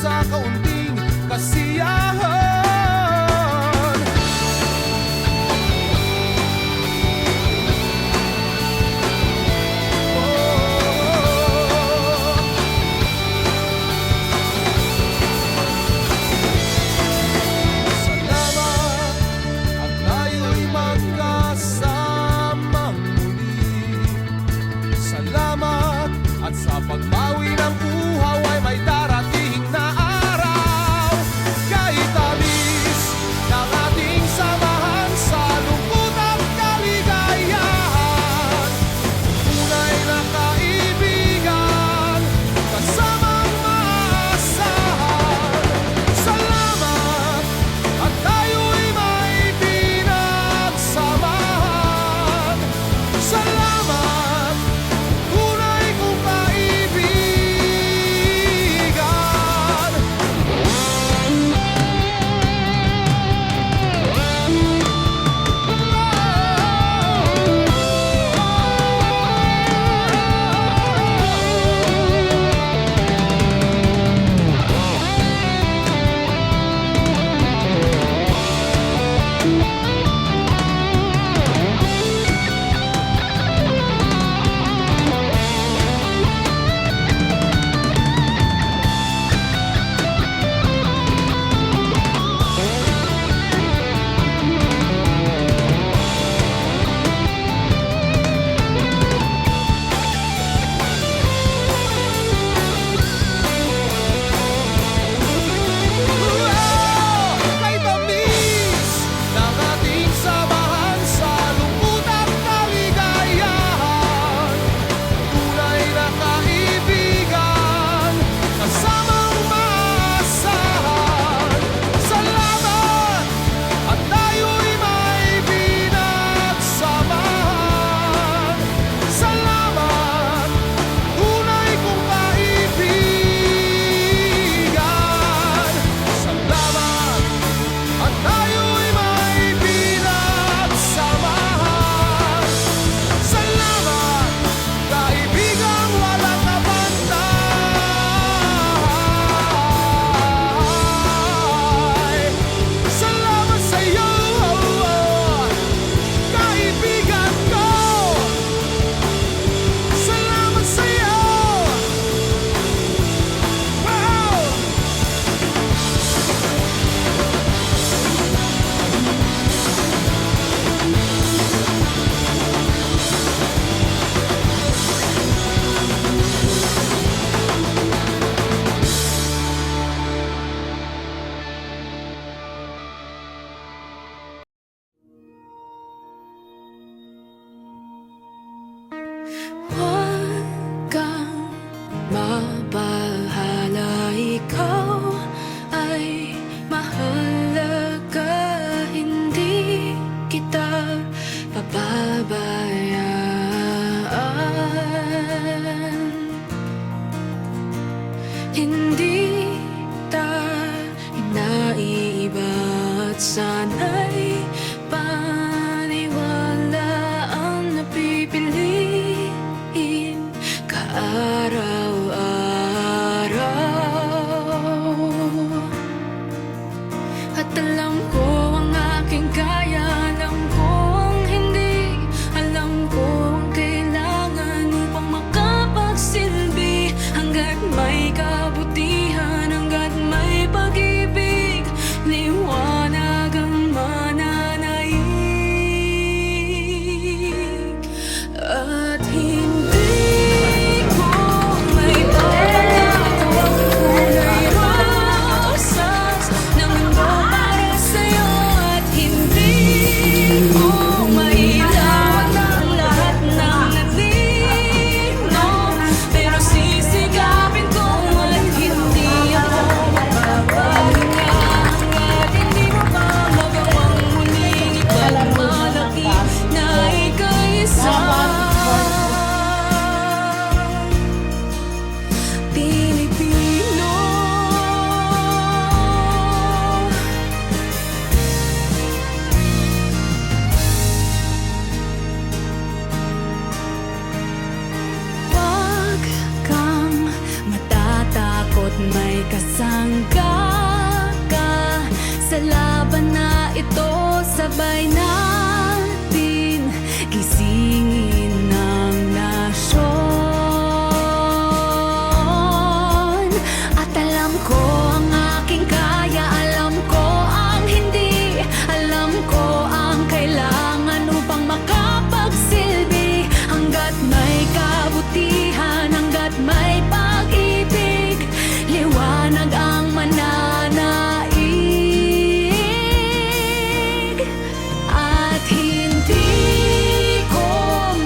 sa kaunting kasiyahan. Sa pagbawi ng uhaw ay may darating na araw. Kahit tamis ng ating samahan sa lungkot at kaligayahan, tunay na kaibigan, kasamang maasahan. Salamat at tayo'y may pinagsamahan. Salamat, tunay kong mabahala, ikaw ay mahalaga, hindi kita pababayaan. Hindi tayo naiiba at sana'y paniwalaan na pipiliin ka araw-araw. At alam ko ang aking kaya, alam ko ang hindi, alam ko ang kailangan upang makapagsilbi. Hanggat may kabutihan, hanggat may pag-ibig, liwanag ang laban na ito, sabay natin gisingin ng nasyon. At alam ko ang aking kaya, alam ko ang hindi, alam ko ang kailangan upang makapagsilbi. Hanggat may kabutihan, hanggat may pag-ibig, liwanag ang mananaig. At hindi ko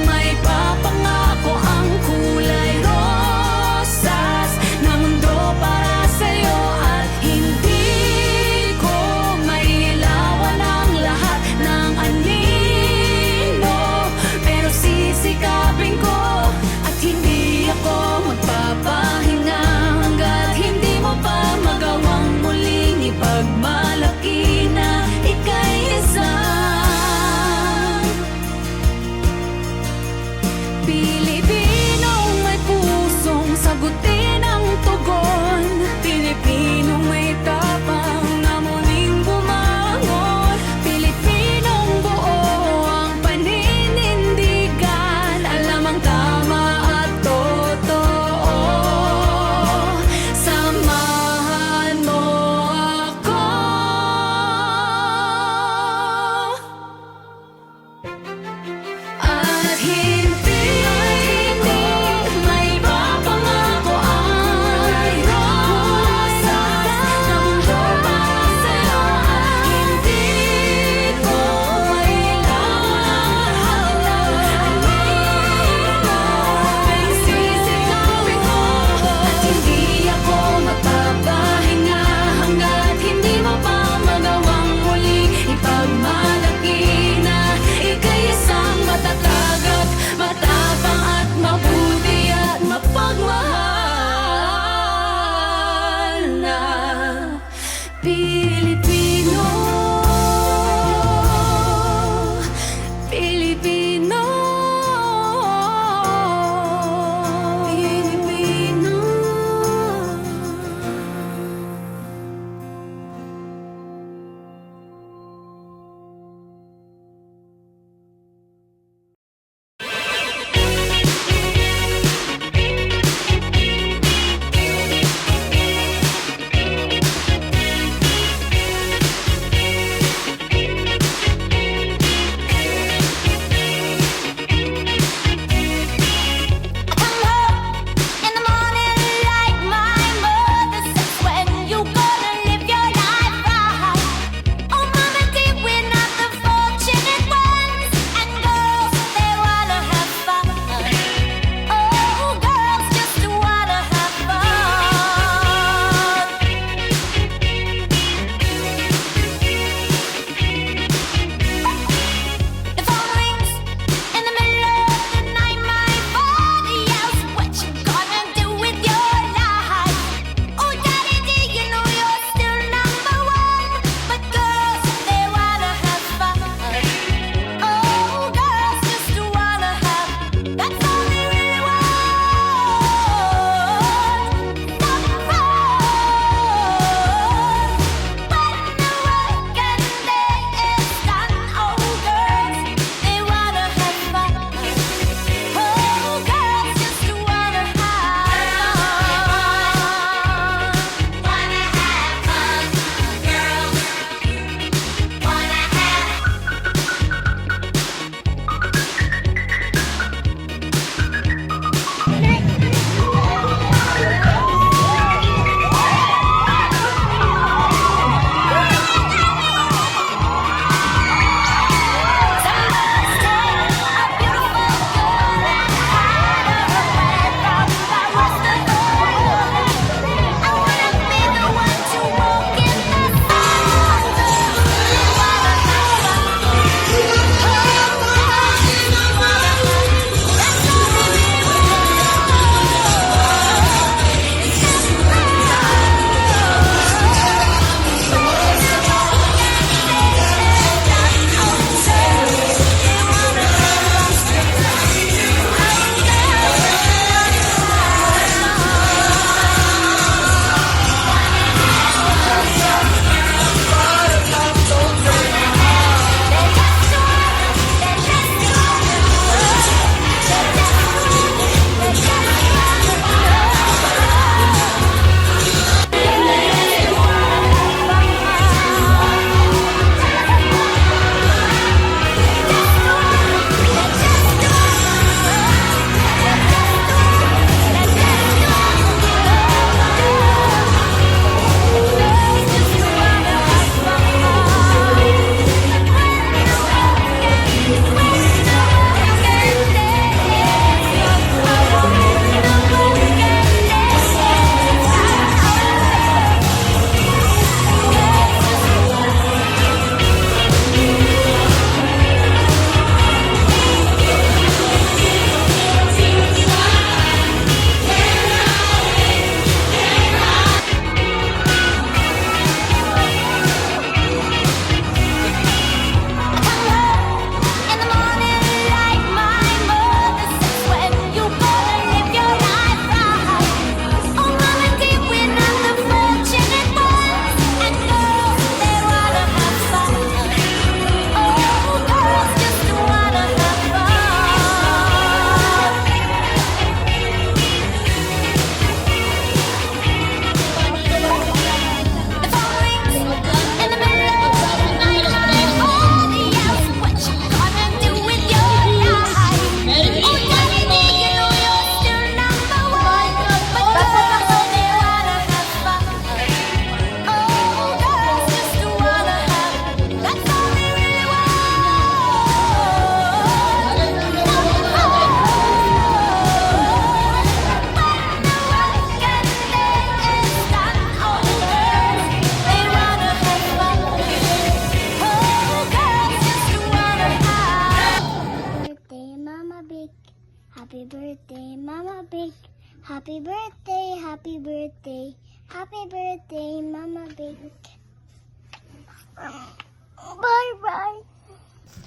may papangako ang kulay rosas na mundo para sa'yo. At hindi ko may ilawan ang lahat ng anino, pero sisikapin ko at hindi ako magpapahinga hanggat hindi mo pa magawang muling ipagmalaki na ika'y isang Pilipinong may pusong sagutin ang tugon, Pilipinong may tapang na muling bumangon, Pilipinong buo ang paninindigan, alam ang tama at totoo. Samahan mo ako. At hindi ko may papangako ang rosas na mundo para sa'yo. At hindi ko mailawan ang lahat ng anino, pero sisikapin ko at hindi ako magpapahinga hanggat hindi mo pa magawang muli ipagmalaki na ika'y isang matatag at matapang at mabuti at mapagmahal na Pilipino. Pilipino. Pilipino. birthday, happy birthday, happy birthday, Mama Big. Bye bye.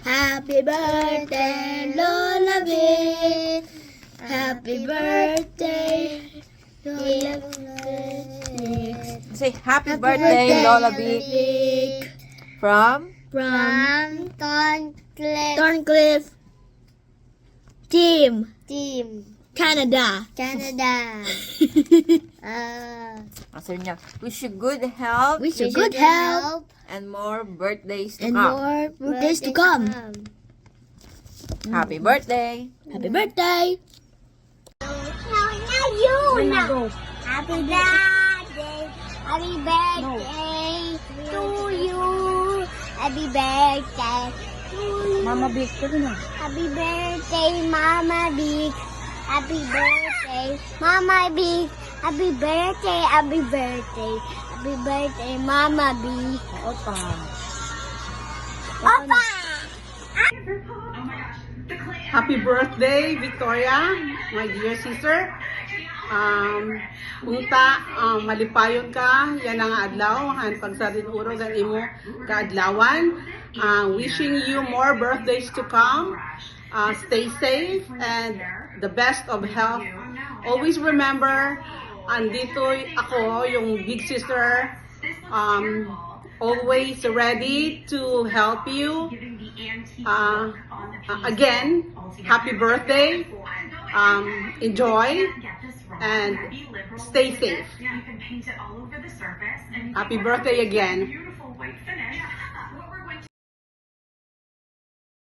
Happy birthday, Lola Big. Happy birthday, Lola Big. Say happy birthday, Lola Big. From From Thorncliffe Team Canada. answer niya. Wish you good health Wish you good health and more birthdays to and come. more birthdays to come. Happy birthday. Happy birthday. Now you now. Happy birthday. Happy birthday to you. Happy birthday to you. Mama Big, Happy birthday, Mama Big. Happy birthday, Mama Big. Happy birthday, happy birthday. Happy birthday, Mama Big. Opa. Opa! Happy birthday, Victoria, my dear sister. Unta, malipayon ka, yan ang adlaw, han pagsarin urog ang imo kaadlawan. Wishing you more birthdays to come. Stay safe and the best of health. Always remember, andito ako, yung big sister, always ready to help you. Again, happy birthday. Enjoy and stay safe. Happy birthday again.